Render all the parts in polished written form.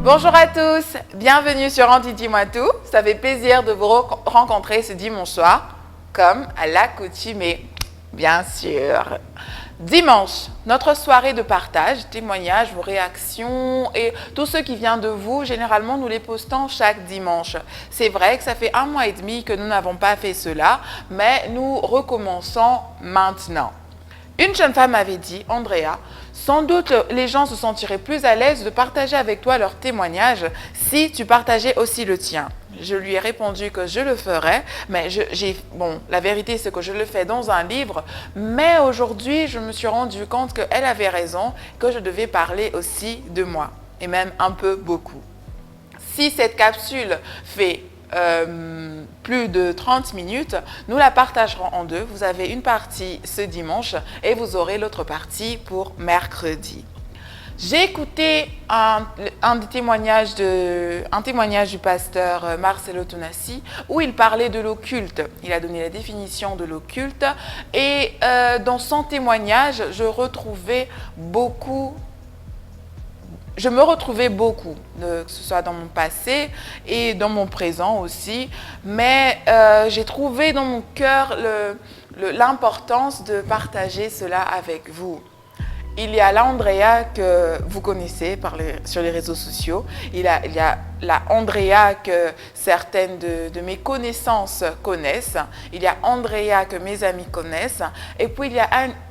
Bonjour à tous, bienvenue sur Andy Dis-moi tout. Ça fait plaisir de vous rencontrer ce dimanche soir, comme à l'accoutumée, bien sûr. Dimanche, notre soirée de partage, témoignages, vos réactions et tout ce qui vient de vous, généralement nous les postons chaque dimanche. C'est vrai que ça fait 1 mois et demi que nous n'avons pas fait cela, mais nous recommençons maintenant. Une jeune femme avait dit, Andrea, sans doute les gens se sentiraient plus à l'aise de partager avec toi leur témoignage si tu partageais aussi le tien. Je lui ai répondu que je le ferais, mais la vérité c'est que je le fais dans un livre, mais aujourd'hui je me suis rendu compte qu'elle avait raison, que je devais parler aussi de moi, et même un peu beaucoup. Si cette capsule fait plus de 30 minutes, nous la partagerons en deux. Vous avez une partie ce dimanche et vous aurez l'autre partie pour mercredi. J'ai écouté un témoignage du pasteur Marcelo Tonassi où il parlait de l'occulte. Il a donné la définition de l'occulte et dans son témoignage, je me retrouvais beaucoup, que ce soit dans mon passé et dans mon présent aussi, mais j'ai trouvé dans mon cœur l'importance de partager cela avec vous. Il y a l'Andrea que vous connaissez sur les réseaux sociaux. Il y a la Andrea que certaines de mes connaissances connaissent. Il y a Andrea que mes amis connaissent. Et puis il y a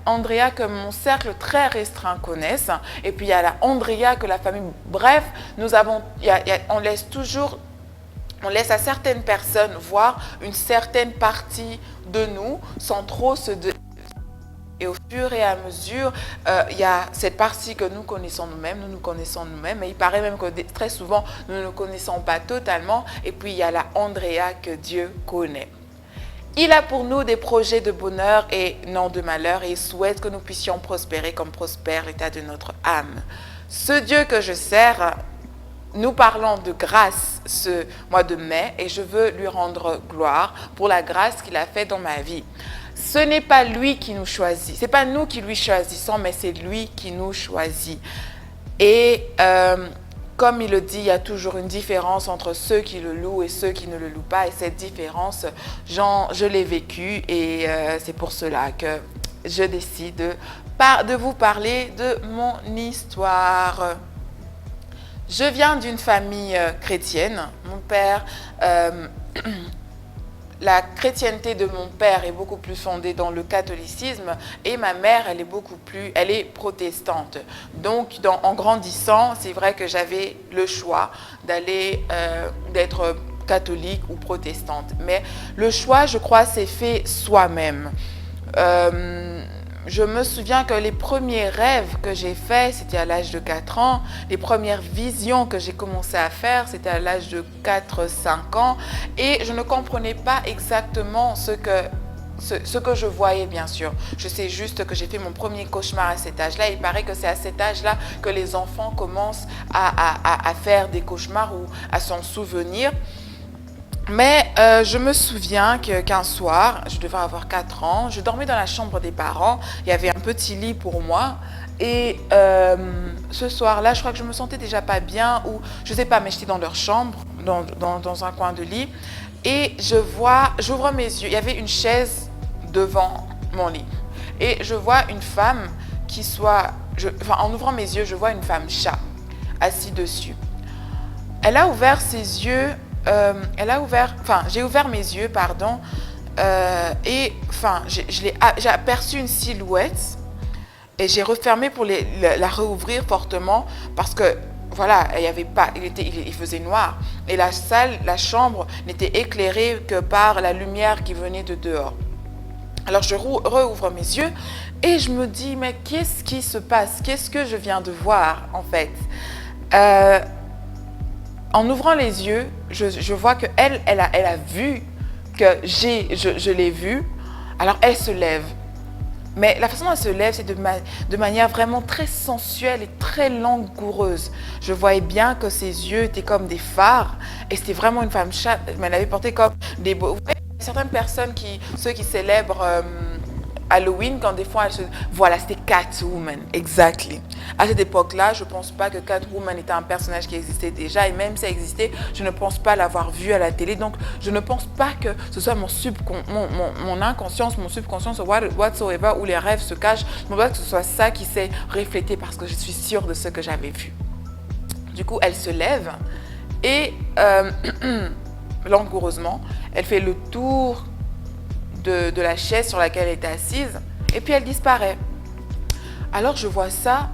Andrea que mon cercle très restreint connaisse. Et puis il y a la Andrea que la famille... Bref, on laisse à certaines personnes voir une certaine partie de nous sans trop se... Et au fur et à mesure, il y a cette partie que nous connaissons nous-mêmes, mais il paraît même que très souvent, nous ne connaissons pas totalement. Et puis, il y a la Andrea que Dieu connaît. Il a pour nous des projets de bonheur et non de malheur et il souhaite que nous puissions prospérer comme prospère l'état de notre âme. Ce Dieu que je sers, nous parlons de grâce ce mois de mai et je veux lui rendre gloire pour la grâce qu'il a faite dans ma vie. Ce n'est pas lui qui nous choisit, ce n'est pas nous qui lui choisissons, mais c'est lui qui nous choisit. Et comme il le dit, il y a toujours une différence entre ceux qui le louent et ceux qui ne le louent pas. Et cette différence, je l'ai vécue et c'est pour cela que je décide de vous parler de mon histoire. Je viens d'une famille chrétienne. Mon père... La chrétienté de mon père est beaucoup plus fondée dans le catholicisme et ma mère, elle est protestante. Donc, en grandissant, c'est vrai que j'avais le choix d'être catholique ou protestante. Mais le choix, je crois, c'est fait soi-même. Je me souviens que les premiers rêves que j'ai faits, c'était à l'âge de 4 ans. Les premières visions que j'ai commencé à faire, c'était à l'âge de 4-5 ans. Et je ne comprenais pas exactement ce que je voyais, bien sûr. Je sais juste que j'ai fait mon premier cauchemar à cet âge-là. Il paraît que c'est à cet âge-là que les enfants commencent à faire des cauchemars ou à s'en souvenir. Mais je me souviens qu'un soir, je devais avoir 4 ans, je dormais dans la chambre des parents, il y avait un petit lit pour moi et ce soir-là, je crois que je me sentais déjà pas bien ou je sais pas, mais j'étais dans leur chambre, dans un coin de lit et j'ouvre mes yeux, il y avait une chaise devant mon lit et je vois une femme en ouvrant mes yeux, je vois une femme chat assise dessus. Elle a ouvert ses yeux. J'ai ouvert mes yeux, et j'ai aperçu une silhouette et j'ai refermé pour la rouvrir fortement parce que voilà, il faisait noir et la chambre n'était éclairée que par la lumière qui venait de dehors. Alors je rouvre mes yeux et je me dis mais qu'est-ce qui se passe? Qu'est-ce que je viens de voir en fait? En ouvrant les yeux, je vois qu'elle a vu que je l'ai vue. Alors elle se lève. Mais la façon dont elle se lève, c'est de manière vraiment très sensuelle et très langoureuse. Je voyais bien que ses yeux étaient comme des phares. Et c'était vraiment une femme chatte. Mais elle avait porté comme des beaux... Vous voyez, certaines personnes, ceux qui célèbrent Halloween, quand des fois elle se... Voilà, c'était Catwoman, exactly. À cette époque-là, je ne pense pas que Catwoman était un personnage qui existait déjà, et même si ça existait, je ne pense pas l'avoir vu à la télé, donc je ne pense pas que ce soit mon inconscience, mon subconscient, whatsoever, où les rêves se cachent. Je ne pense pas que ce soit ça qui s'est reflété, parce que je suis sûre de ce que j'avais vu. Du coup, elle se lève, et langoureusement, elle fait le tour de la chaise sur laquelle elle était assise, et puis elle disparaît. Alors je vois ça,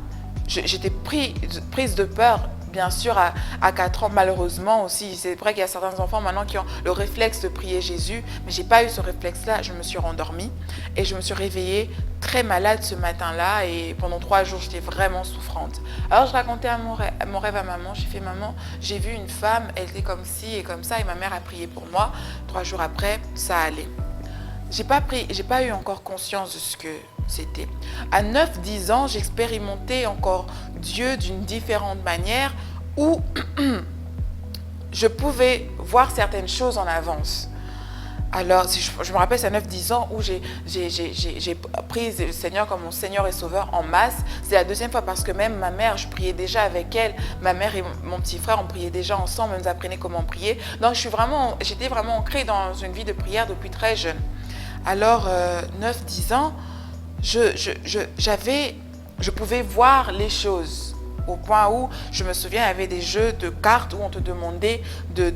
j'étais prise de peur, bien sûr, à 4 ans, malheureusement aussi. C'est vrai qu'il y a certains enfants maintenant qui ont le réflexe de prier Jésus, mais je n'ai pas eu ce réflexe-là. Je me suis rendormie et je me suis réveillée très malade ce matin-là, et pendant 3 jours, j'étais vraiment souffrante. Alors je racontais mon rêve à maman. J'ai fait: maman, j'ai vu une femme, elle était comme ci et comme ça, et ma mère a prié pour moi. 3 jours après, ça allait. J'ai pas eu encore conscience de ce que c'était. À 9-10 ans, j'expérimentais encore Dieu d'une différente manière, où je pouvais voir certaines choses en avance. Alors, je me rappelle, c'est à 9-10 ans où j'ai pris le Seigneur comme mon Seigneur et Sauveur en masse. C'est la deuxième fois, parce que même ma mère, je priais déjà avec elle. Ma mère et mon petit frère, on priait déjà ensemble, on nous apprenait comment prier. Donc, j'étais vraiment ancrée dans une vie de prière depuis très jeune. Alors, 9-10 ans, je pouvais voir les choses, au point où, je me souviens, il y avait des jeux de cartes où on te demandait de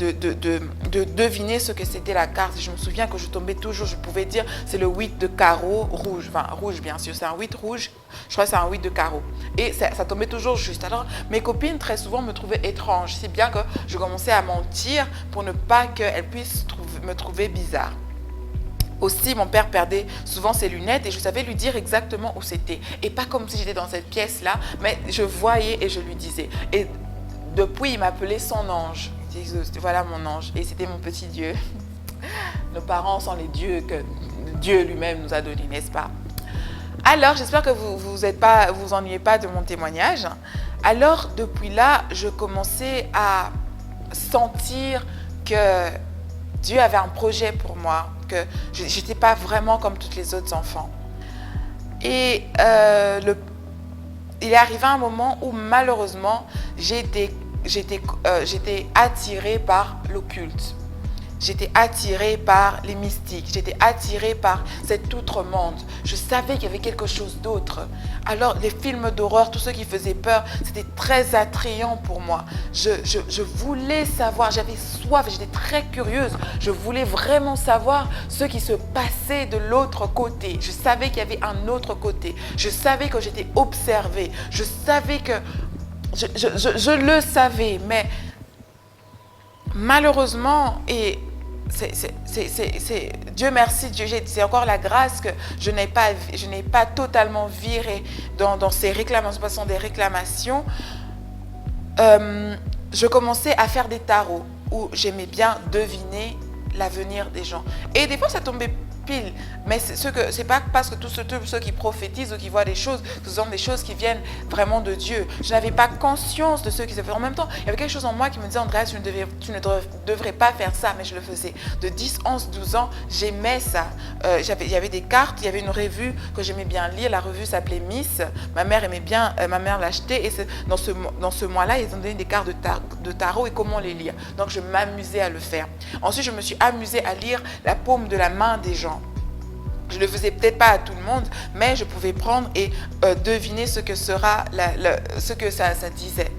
deviner ce que c'était la carte. Et je me souviens que je tombais toujours, je pouvais dire: c'est le 8 de carreau rouge, enfin rouge bien sûr, c'est un 8 rouge, je crois que c'est un 8 de carreau. Et ça tombait toujours juste. Alors mes copines très souvent me trouvaient étrange, si bien que je commençais à mentir pour ne pas qu'elles puissent me trouver bizarre. Aussi, mon père perdait souvent ses lunettes, et je savais lui dire exactement où c'était. Et pas comme si j'étais dans cette pièce-là, mais je voyais et je lui disais. Et depuis, il m'appelait son ange. Il disait: voilà mon ange. Et c'était mon petit Dieu. Nos parents sont les dieux que Dieu lui-même nous a donnés, n'est-ce pas? Alors, j'espère que vous ennuyez pas de mon témoignage. Alors, depuis là, je commençais à sentir que Dieu avait un projet pour moi, que je n'étais pas vraiment comme tous les autres enfants. Et il est arrivé un moment où, malheureusement, j'étais attirée par l'occulte. J'étais attirée par les mystiques, j'étais attirée par cet autre monde. Je savais qu'il y avait quelque chose d'autre. Alors, les films d'horreur, tout ce qui faisait peur, c'était très attrayant pour moi. Je voulais savoir, j'avais soif, j'étais très curieuse. Je voulais vraiment savoir ce qui se passait de l'autre côté. Je savais qu'il y avait un autre côté. Je savais que j'étais observée. Je savais que... Je le savais, mais malheureusement, et Dieu merci, c'est encore la grâce que je n'ai pas totalement viré dans ces réclamations, ce sont des réclamations. Je commençais à faire des tarots où j'aimais bien deviner l'avenir des gens. Et des fois, ça tombait pile, mais c'est pas parce que tous ceux qui prophétisent ou qui voient des choses, ce sont des choses qui viennent vraiment de Dieu. Je n'avais pas conscience de ce qui se fait. En même temps, il y avait quelque chose en moi qui me disait: Andrea, tu ne devrais pas faire ça, mais je le faisais. De 10, 11, 12 ans, j'aimais ça. Il y avait des cartes, il y avait une revue que j'aimais bien lire. La revue s'appelait Miss. Ma mère aimait bien, ma mère l'achetait, et dans ce mois-là, ils ont donné des cartes de tarot et comment les lire. Donc, je m'amusais à le faire. Ensuite, je me suis amusée à lire la paume de la main des gens. Je ne le faisais peut-être pas à tout le monde, mais je pouvais prendre et deviner ce que ça disait.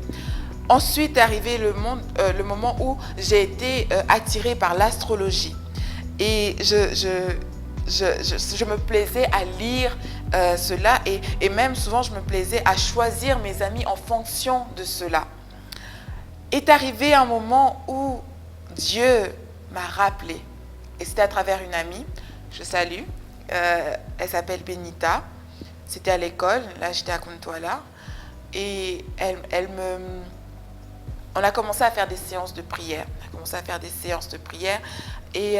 Ensuite est arrivé le moment où j'ai été attirée par l'astrologie. Et je me plaisais à lire cela, et même souvent je me plaisais à choisir mes amis en fonction de cela. Est arrivé un moment où Dieu m'a rappelé, et c'était à travers une amie. Je salue. Elle s'appelle Benita. C'était à l'école, là j'étais à Kuntwala, et on a commencé à faire des séances de prière. Et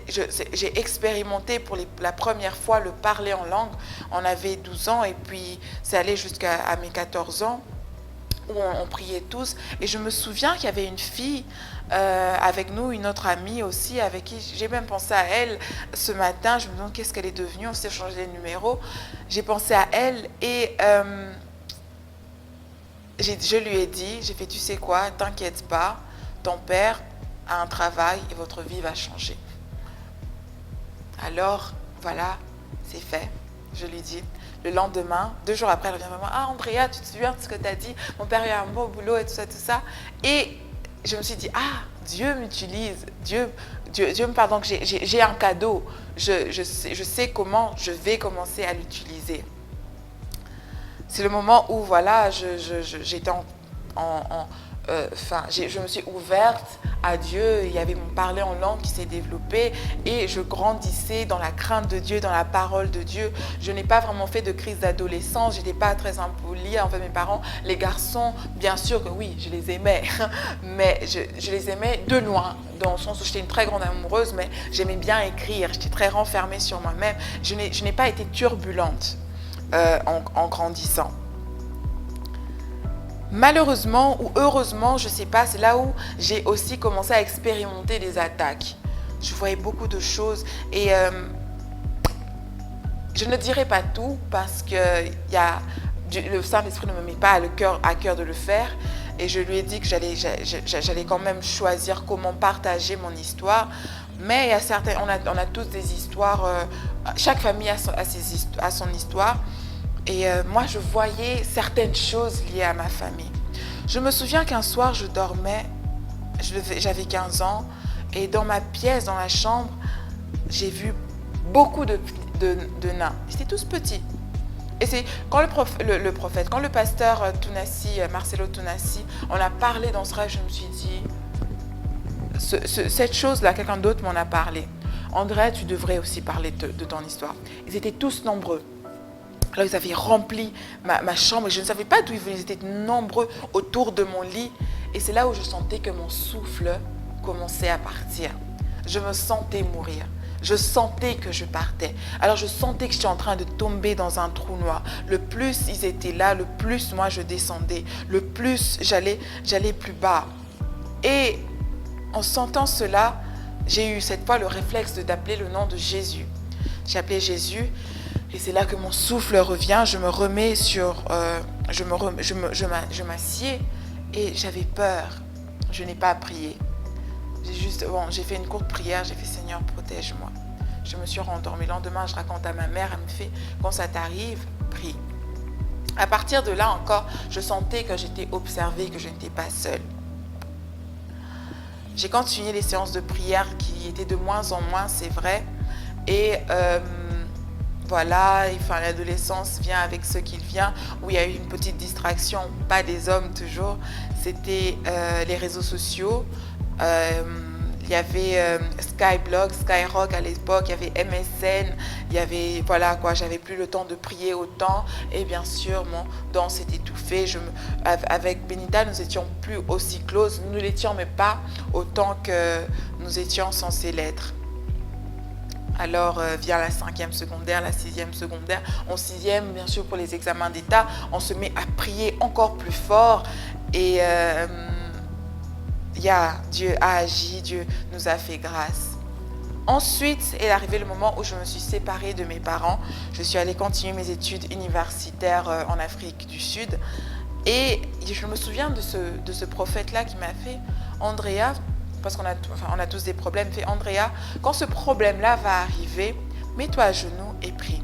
j'ai expérimenté pour la première fois le parler en langue. On avait 12 ans, et puis c'est allé jusqu'à mes 14 ans, où on priait tous. Et je me souviens qu'il y avait une fille avec nous une autre amie aussi, avec qui j'ai même pensé à elle ce matin. Je me demande qu'est-ce qu'elle est devenue, on s'est changé les numéros. J'ai pensé à elle et je lui ai dit, j'ai fait, tu sais quoi, t'inquiète pas, ton père a un travail et votre vie va changer. Alors, voilà, c'est fait, je lui dis. Le lendemain, 2 jours après, elle revient vers moi. Ah, Andrea, tu te souviens de ce que tu as dit? Mon père a un bon boulot et tout ça, tout ça. Et je me suis dit, ah, Dieu m'utilise. Dieu me pardonne, que j'ai un cadeau. Je sais comment je vais commencer à l'utiliser. C'est le moment où, voilà, j'étais je me suis ouverte à Dieu. Il y avait mon parler en langue qui s'est développé et je grandissais dans la crainte de Dieu, dans la parole de Dieu. Je n'ai pas vraiment fait de crise d'adolescence, je n'étais pas très impolie envers mes parents. Les garçons, bien sûr que oui, je les aimais, mais je les aimais de loin, dans le sens où j'étais une très grande amoureuse, mais j'aimais bien écrire, j'étais très renfermée sur moi-même. Je n'ai pas été turbulente en grandissant. Malheureusement ou heureusement, je ne sais pas, c'est là où j'ai aussi commencé à expérimenter des attaques. Je voyais beaucoup de choses et je ne dirai pas tout parce que le Saint-Esprit ne me met pas à cœur de le faire et je lui ai dit que j'allais quand même choisir comment partager mon histoire. Mais il y a on a tous des histoires, chaque famille a son histoire. Et moi, je voyais certaines choses liées à ma famille. Je me souviens qu'un soir, je dormais, j'avais 15 ans, et dans ma pièce, dans la chambre, j'ai vu beaucoup de nains. Ils étaient tous petits. Et c'est quand quand le pasteur Tounassi, Marcelo Tounassi, on a parlé dans ce rêve, je me suis dit, cette chose-là, quelqu'un d'autre m'en a parlé. André, tu devrais aussi parler de ton histoire. Ils étaient tous nombreux. Alors, ils avaient rempli ma chambre et je ne savais pas d'où ils venaient. Ils étaient nombreux autour de mon lit. Et c'est là où je sentais que mon souffle commençait à partir. Je me sentais mourir. Je sentais que je partais. Alors, je sentais que j'étais en train de tomber dans un trou noir. Le plus ils étaient là, le plus moi je descendais. Le plus j'allais plus bas. Et en sentant cela, j'ai eu cette fois le réflexe d'appeler le nom de Jésus. J'ai appelé Jésus. Et c'est là que mon souffle revient, je me remets je m'assieds et j'avais peur. Je n'ai pas prié. J'ai fait une courte prière, j'ai fait Seigneur, protège-moi. Je me suis rendormie. Le lendemain, je raconte à ma mère, elle me fait, quand ça t'arrive, prie. À partir de là encore, je sentais que j'étais observée, que je n'étais pas seule. J'ai continué les séances de prière qui étaient de moins en moins, c'est vrai. Et voilà, l'adolescence vient avec ce qu'il vient, où il y a eu une petite distraction, pas des hommes toujours, c'était les réseaux sociaux. Il y avait Skyblog, Skyrock à l'époque, il y avait MSN, il y avait, voilà quoi, j'avais plus le temps de prier autant et bien sûr mon don s'est étouffé. Avec Benita, nous étions plus aussi close, nous l'étions mais pas autant que nous étions censés l'être. Alors vient la 5e secondaire, la 6e secondaire, en 6e bien sûr pour les examens d'État, on se met à prier encore plus fort et Dieu a agi, Dieu nous a fait grâce. Ensuite est arrivé le moment où je me suis séparée de mes parents. Je suis allée continuer mes études universitaires en Afrique du Sud. Et je me souviens de ce prophète-là qui m'a fait « Andrea », parce qu'on a tous des problèmes, fait « Andrea, quand ce problème-là va arriver, mets-toi à genoux et prie ».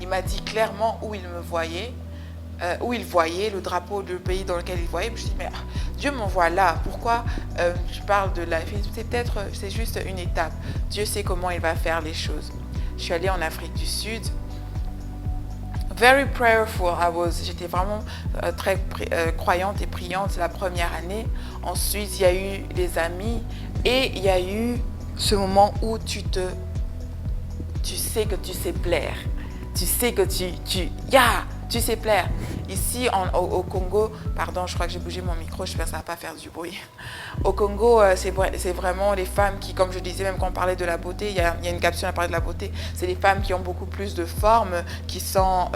Il m'a dit clairement où il me voyait, où il voyait le drapeau du pays dans lequel il voyait. Je me suis dit, mais Dieu m'envoie là, pourquoi je parle de la vie? C'est juste une étape. Dieu sait comment il va faire les choses. Je suis allée en Afrique du Sud. Very prayerful I was. J'étais vraiment très croyante et priante la première année. Ensuite, il y a eu les amis et il y a eu ce moment où tu sais que tu sais plaire. Tu sais que tu sais plaire. Ici, au Congo, pardon, je crois que j'ai bougé mon micro, j'espère que ça ne va pas faire du bruit. Au Congo, c'est vraiment les femmes qui, comme je disais, même quand on parlait de la beauté, il y a une capsule à parler de la beauté, c'est les femmes qui ont beaucoup plus de forme, qui sont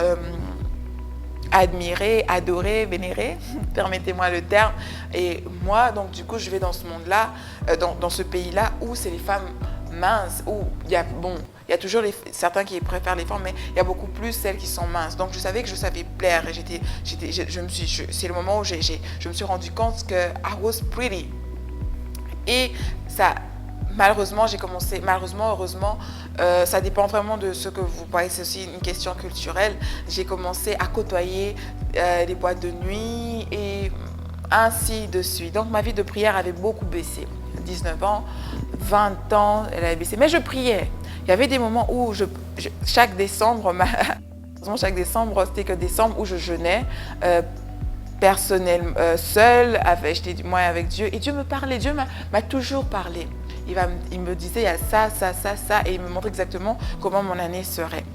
admirer, adorer, vénérer, permettez-moi le terme. Et moi, donc du coup, je vais dans ce monde-là, dans ce pays-là, où c'est les femmes minces, où il y a, bon, il y a toujours certains qui préfèrent les formes, mais il y a beaucoup plus celles qui sont minces. Donc je savais que je savais plaire. Et c'est le moment où je me suis rendu compte que I was pretty. Et ça, malheureusement, heureusement, ça dépend vraiment de ce que vous voyez. C'est aussi une question culturelle. J'ai commencé à côtoyer les boîtes de nuit et ainsi de suite. Donc ma vie de prière avait beaucoup baissé. 19 ans, 20 ans, elle avait baissé. Mais je priais. Il y avait des moments où chaque décembre, c'était que décembre où je jeûnais personnellement, seule, j'étais moins avec Dieu. Et Dieu me parlait, Dieu m'a toujours parlé. Il me disait, il y a ça, et il me montrait exactement comment mon année serait.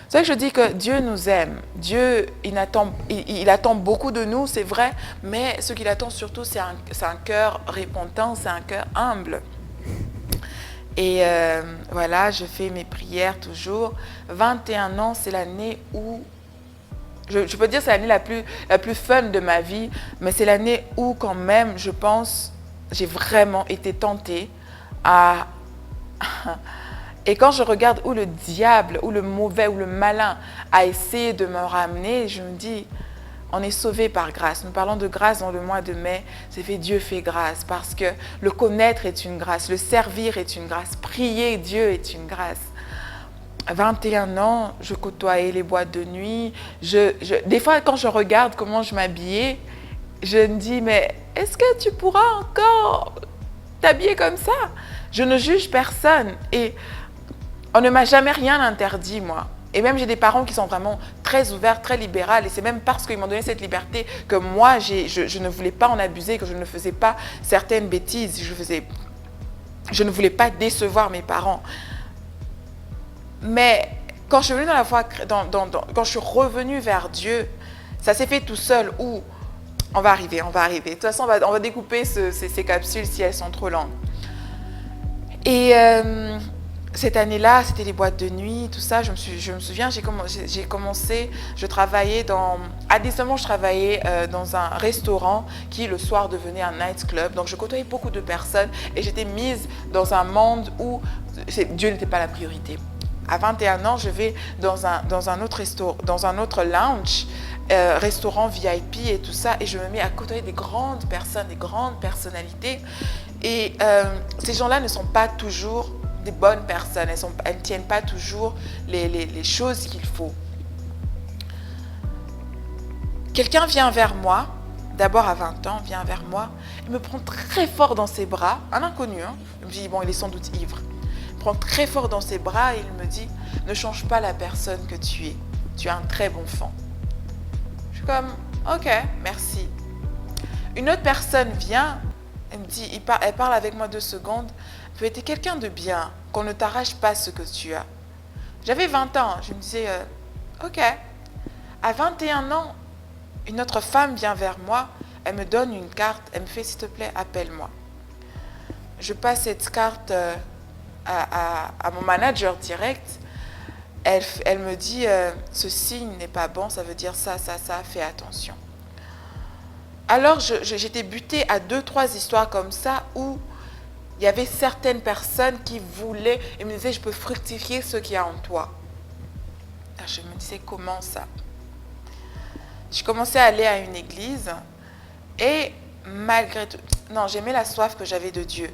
C'est vrai que je dis que Dieu nous aime. Dieu, il attend beaucoup de nous, c'est vrai, mais ce qu'il attend surtout, c'est un cœur repentant, c'est un cœur humble. Et voilà, je fais mes prières toujours. 21 ans, c'est l'année où, je peux dire c'est l'année la plus fun de ma vie, mais c'est l'année où quand même, je pense, j'ai vraiment été tentée à... Et quand je regarde où le diable, où le mauvais, où le malin a essayé de me ramener, je me dis, on est sauvé par grâce. Nous parlons de grâce dans le mois de mai, c'est fait Dieu fait grâce, parce que le connaître est une grâce, le servir est une grâce, prier Dieu est une grâce. À 21 ans, je côtoyais les boîtes de nuit. Des fois, quand je regarde comment je m'habillais, je me dis, mais est-ce que tu pourras encore t'habiller comme ça? Je ne juge personne et on ne m'a jamais rien interdit, moi. Et même j'ai des parents qui sont vraiment très ouverts, très libéraux. Et c'est même parce qu'ils m'ont donné cette liberté que moi, je ne voulais pas en abuser, que je ne faisais pas certaines bêtises. Je ne voulais pas décevoir mes parents. Mais quand je suis venue dans la foi, quand je suis revenue vers Dieu, ça s'est fait tout seul. Où on va arriver. De toute façon, on va découper ces capsules si elles sont trop longues. Et cette année-là, c'était les boîtes de nuit, tout ça. Je me souviens, j'ai commencé, je travaillais à 19 ans, je travaillais dans un restaurant qui, le soir, devenait un nightclub. Donc, je côtoyais beaucoup de personnes et j'étais mise dans un monde où Dieu n'était pas la priorité. À 21 ans, je vais dans un autre lounge, restaurant VIP et tout ça, et je me mets à côtoyer des grandes personnes, des grandes personnalités. Et ces gens-là ne sont pas toujours des bonnes personnes, elles ne tiennent pas toujours les choses qu'il faut. Quelqu'un vient vers moi, d'abord à 20 ans, vient vers moi, il me prend très fort dans ses bras, un inconnu, hein. Je me dis, bon, il est sans doute ivre. Il me prend très fort dans ses bras et il me dit, ne change pas la personne que tu es un très bon fan. Je suis comme, ok, merci. Une autre personne vient, elle me dit, elle parle avec moi 2 secondes, tu es quelqu'un de bien, qu'on ne t'arrache pas ce que tu as. J'avais 20 ans, je me disais, ok. À 21 ans, une autre femme vient vers moi, elle me donne une carte, elle me fait, s'il te plaît, appelle-moi. Je passe cette carte à mon manager direct. Elle me dit, ce signe n'est pas bon, ça veut dire ça, fais attention. Alors, j'étais butée à 2-3 histoires comme ça où il y avait certaines personnes qui voulaient et me disaient, je peux fructifier ce qu'il y a en toi. Alors, je me disais, comment ça? Je commençais à aller à une église et malgré tout, non, j'aimais la soif que j'avais de Dieu.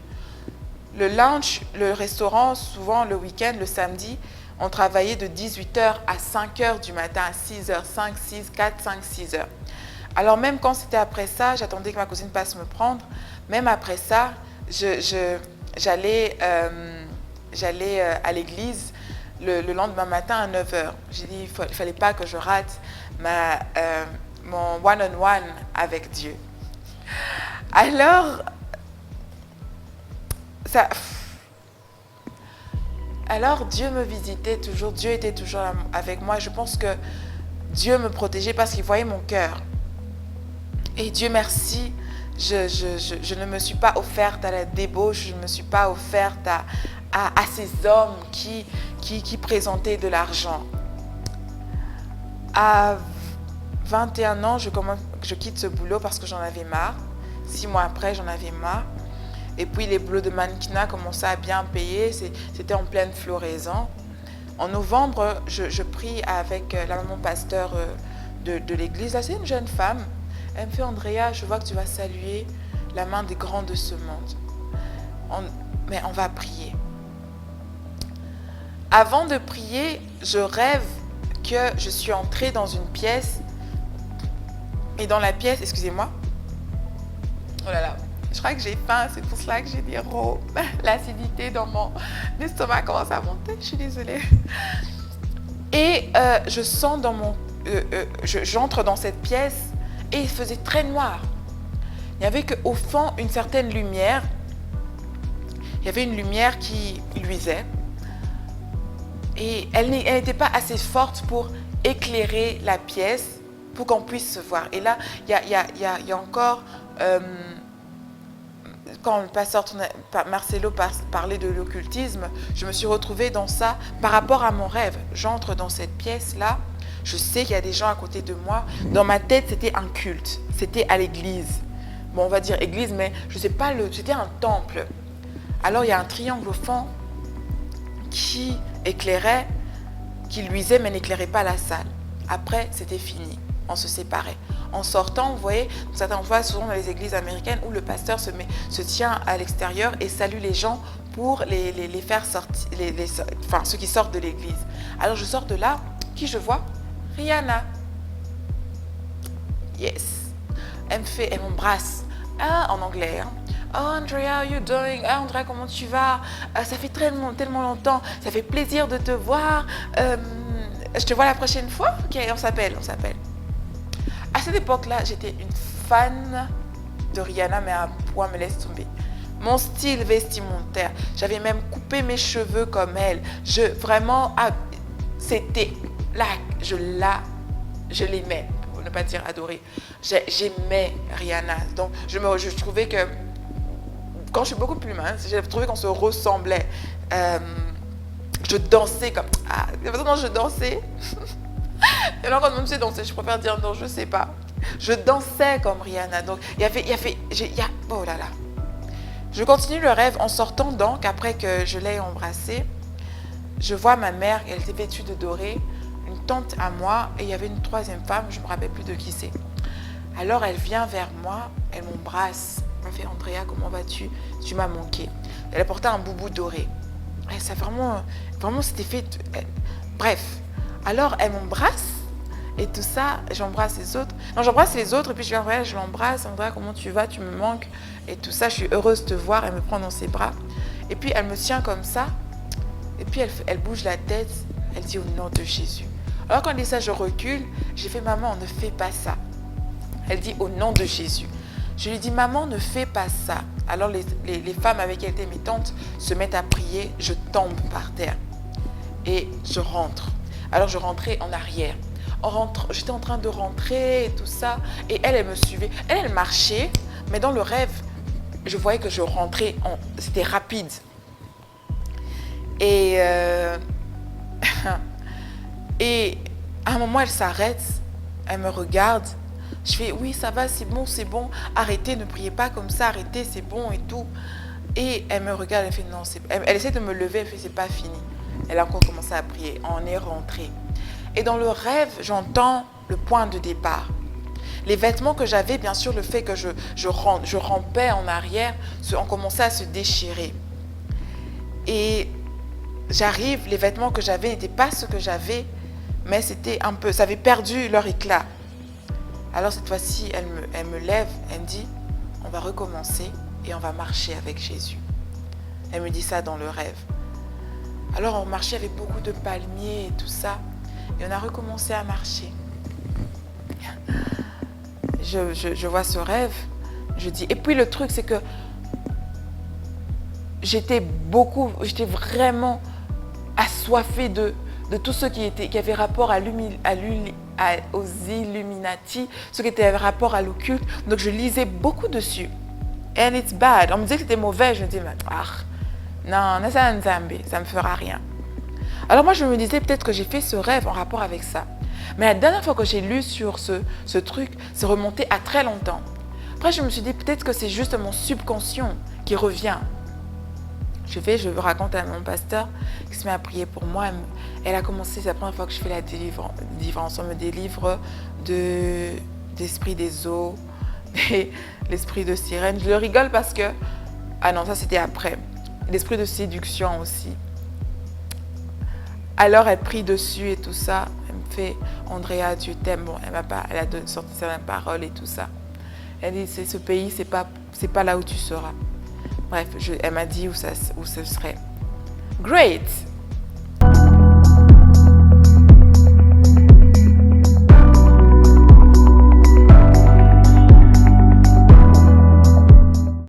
Le lunch, le restaurant, souvent le week-end, le samedi, on travaillait de 18h à 5h du matin, à 6h, 5, 6, 4, 5, 6h. Alors même quand c'était après ça, j'attendais que ma cousine passe me prendre. Même après ça, j'allais à l'église le lendemain matin à 9h. J'ai dit, il ne fallait pas que je rate mon one-on-one avec Dieu. Alors Dieu me visitait toujours, Dieu était toujours avec moi. Je pense que Dieu me protégeait parce qu'il voyait mon cœur. Et Dieu merci, je ne me suis pas offerte à la débauche, je ne me suis pas offerte à ces hommes qui présentaient de l'argent. À 21 ans, je quitte ce boulot parce que j'en avais marre. 6 mois après, j'en avais marre. Et puis les boulots de mannequinat commençaient à bien payer. C'était en pleine floraison. En novembre, je prie avec la maman pasteur de l'église. C'est une jeune femme. Elle me fait, Andrea, je vois que tu vas saluer la main des grands de ce monde. Mais on va prier. Avant de prier, je rêve que je suis entrée dans une pièce. Et dans la pièce, excusez-moi. Oh là là, je crois que j'ai faim, c'est pour cela que j'ai des rots. L'acidité dans mon estomac commence à monter, je suis désolée. Et je sens dans mon... j'entre dans cette pièce et il faisait très noir. Il n'y avait qu'au fond une certaine lumière. Il y avait une lumière qui luisait. Et elle n'était pas assez forte pour éclairer la pièce, pour qu'on puisse se voir. Et là, il y a encore... quand le pasteur Marcelo parlait de l'occultisme, je me suis retrouvée dans ça par rapport à mon rêve. J'entre dans cette pièce-là, je sais qu'il y a des gens à côté de moi. Dans ma tête, c'était un culte, c'était à l'église. Bon, on va dire église, mais je ne sais pas, c'était un temple. Alors, il y a un triangle au fond qui éclairait, qui luisait, mais n'éclairait pas la salle. Après, c'était fini, on se séparait. En sortant, vous voyez, certaines fois, souvent dans les églises américaines, où le pasteur se tient à l'extérieur et salue les gens pour les faire sortir, enfin, ceux qui sortent de l'église. Alors, je sors de là, qui je vois? Rihanna. Yes. Elle m'embrasse. Ah, en anglais. Hein. Oh, Andrea, how you doing? Ah, Andrea, comment tu vas? Ça fait tellement longtemps. Ça fait plaisir de te voir. Je te vois la prochaine fois? Ok, on s'appelle. À cette époque-là, j'étais une fan de Rihanna, mais à un point me laisse tomber. Mon style vestimentaire, j'avais même coupé mes cheveux comme elle. C'était là, je l'aimais, pour ne pas dire adorer. J'aimais Rihanna. Donc, je trouvais que, quand je suis beaucoup plus mince, j'ai trouvé qu'on se ressemblait. Je dansais comme... Ah, la façon dont je dansais... Et là, quand on me dit danser, je préfère dire non, je ne sais pas. Je dansais comme Rihanna. Donc, oh là là. Je continue le rêve en sortant donc, après que je l'ai embrassée. Je vois ma mère, elle était vêtue de doré, une tante à moi, et il y avait une troisième femme, je ne me rappelle plus de qui c'est. Alors, elle vient vers moi, elle m'embrasse. Elle me fait, Andrea, comment vas-tu? Tu m'as manqué. Elle a porté un boubou doré. Et ça vraiment, c'était fait... Bref. Alors, elle m'embrasse et tout ça, j'embrasse les autres. Non, j'embrasse les autres et puis je l'embrasse. Andrea, comment tu vas? Tu me manques. Et tout ça, je suis heureuse de te voir. Elle me prend dans ses bras. Et puis, elle me tient comme ça. Et puis, elle bouge la tête. Elle dit au nom de Jésus. Alors, quand elle dit ça, je recule. J'ai fait, maman, ne fais pas ça. Elle dit au nom de Jésus. Je lui dis, maman, ne fais pas ça. Alors, les femmes avec qui étaient mes tantes se mettent à prier. Je tombe par terre. Et je rentre. Alors, je rentrais en arrière. J'étais en train de rentrer et tout ça. Et elle me suivait. Elle marchait, mais dans le rêve, je voyais que je rentrais. C'était rapide. Et et à un moment, elle s'arrête. Elle me regarde. Je fais, oui, ça va, c'est bon. Arrêtez, ne priez pas comme ça. Arrêtez, c'est bon et tout. Et elle me regarde. Elle fait, non, elle essaie de me lever. Elle fait, c'est pas fini. Elle a encore commencé à prier. On est rentré. Et dans le rêve, j'entends le point de départ. Les vêtements que j'avais, bien sûr, le fait que je rampais en arrière, ont commencé à se déchirer. Et j'arrive, les vêtements que j'avais n'étaient pas ce que j'avais, mais c'était un peu, ça avait perdu leur éclat. Alors cette fois-ci, elle me lève, elle me dit, on va recommencer et on va marcher avec Jésus. Elle me dit ça dans le rêve. Alors on marchait avec beaucoup de palmiers et tout ça. Et on a recommencé à marcher. Je vois ce rêve. Je dis... Et puis le truc, c'est que j'étais vraiment assoiffée de tout ce qui avait rapport aux Illuminati, ce qui était rapport à l'occulte. Donc je lisais beaucoup dessus. And it's bad. On me disait que c'était mauvais. Je me disais, non, ça ne me fera rien. Alors moi, je me disais peut-être que j'ai fait ce rêve en rapport avec ça. Mais la dernière fois que j'ai lu sur ce truc, c'est remonté à très longtemps. Après, je me suis dit peut-être que c'est juste mon subconscient qui revient. Je raconte à mon pasteur qui se met à prier pour moi. Elle a commencé, c'est la première fois que je fais la délivrance. On me délivre d'esprit des eaux, l'esprit de sirène. Je le rigole parce que... Ah non, ça c'était après. L'esprit de séduction aussi. Alors elle prie dessus et tout ça. Elle me fait, Andrea, Dieu t'aime. Bon, elle a sorti certaines paroles et tout ça. Elle dit, ce pays, c'est pas là où tu seras. Bref, elle m'a dit où ce serait. Great!